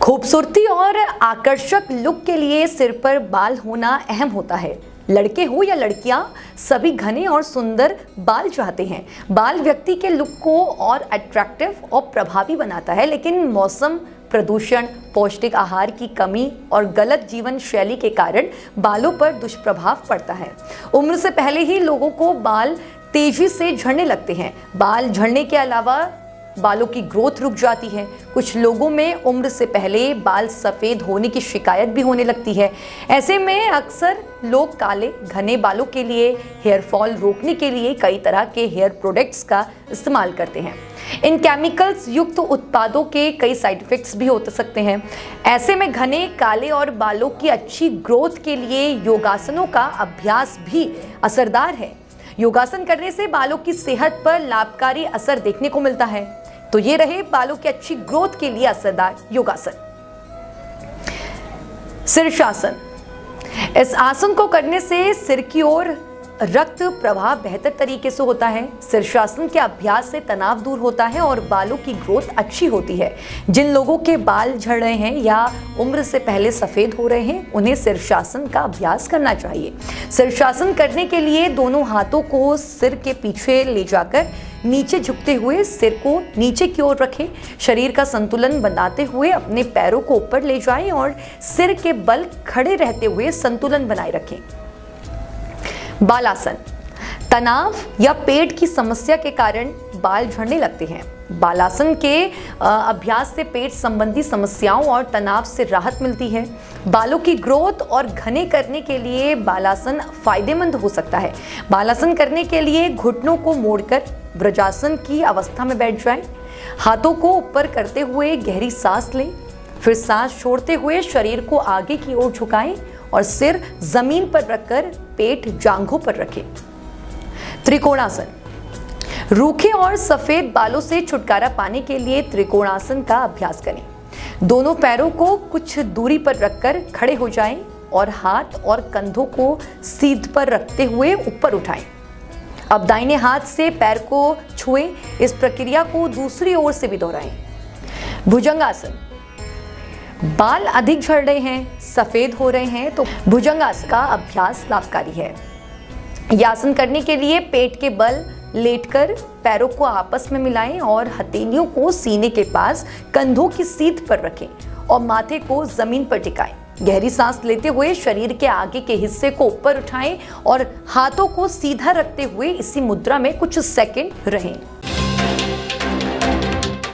खूबसूरती और आकर्षक लुक के लिए सिर पर बाल होना अहम होता है। लड़के हो या लड़कियां, सभी घने और सुंदर बाल चाहते हैं। बाल व्यक्ति के लुक को और अट्रैक्टिव और प्रभावी बनाता है, लेकिन मौसम, प्रदूषण, पौष्टिक आहार की कमी और गलत जीवन शैली के कारण बालों पर दुष्प्रभाव पड़ता है। उम्र से पहले ही लोगों को बाल तेजी से झड़ने लगते हैं। बाल झड़ने के अलावा बालों की ग्रोथ रुक जाती है। कुछ लोगों में उम्र से पहले बाल सफ़ेद होने की शिकायत भी होने लगती है। ऐसे में अक्सर लोग काले घने बालों के लिए हेयर फॉल रोकने के लिए कई तरह के हेयर प्रोडक्ट्स का इस्तेमाल करते हैं। इन केमिकल्स युक्त उत्पादों के कई साइड इफ़ेक्ट्स भी हो सकते हैं। ऐसे में घने काले और बालों की अच्छी ग्रोथ के लिए योगासनों का अभ्यास भी असरदार है। योगासन करने से बालों की सेहत पर लाभकारी असर देखने को मिलता है। तो ये रहे बालों की अच्छी ग्रोथ के लिए असरदार योगासन। शीर्षासन। इस आसन को करने से सिर की ओर रक्त प्रवाह बेहतर तरीके से होता है। शीर्षासन के अभ्यास से तनाव दूर होता है और बालों की ग्रोथ अच्छी होती है। जिन लोगों के बाल झड़ रहे हैं या उम्र से पहले सफ़ेद हो रहे हैं, उन्हें शीर्षासन का अभ्यास करना चाहिए। शीर्षासन करने के लिए दोनों हाथों को सिर के पीछे ले जाकर नीचे झुकते हुए सिर को नीचे की ओर रखें। शरीर का संतुलन बनाते हुए अपने पैरों को ऊपर ले जाएं और सिर के बल खड़े रहते हुए संतुलन बनाए रखें। बालासन। तनाव या पेट की समस्या के कारण बाल झड़ने लगते हैं। बालासन के अभ्यास से पेट संबंधी समस्याओं और तनाव से राहत मिलती है। बालों की ग्रोथ और घने करने के लिए बालासन फायदेमंद हो सकता है। बालासन करने के लिए घुटनों को मोड़कर वज्रासन की अवस्था में बैठ जाएं। हाथों को ऊपर करते हुए गहरी सांस लें, फिर सांस छोड़ते हुए शरीर को आगे की ओर झुकाएं और सिर जमीन पर रखकर पेट जांघों पर रखें। त्रिकोणासन। रूखे और सफेद बालों से छुटकारा पाने के लिए त्रिकोणासन का अभ्यास करें। दोनों पैरों को कुछ दूरी पर रखकर खड़े हो जाएं और हाथ और कंधों को सीध पर रखते हुए ऊपर उठाएं। अब दाहिने हाथ से पैर को छुएं। इस प्रक्रिया को दूसरी ओर से भी दोहराएं। भुजंगासन। बाल अधिक झड़ रहे हैं, सफेद हो रहे हैं, तो भुजंगासन का अभ्यास लाभकारी है। यह आसन करने के लिए पेट के बल लेटकर पैरों को आपस में मिलाएं और हथेलियों को सीने के पास कंधों की सीध पर रखें और माथे को जमीन पर टिकाएं। गहरी सांस लेते हुए शरीर के आगे के हिस्से को ऊपर उठाएं और हाथों को सीधा रखते हुए इसी मुद्रा में कुछ सेकंड रहें।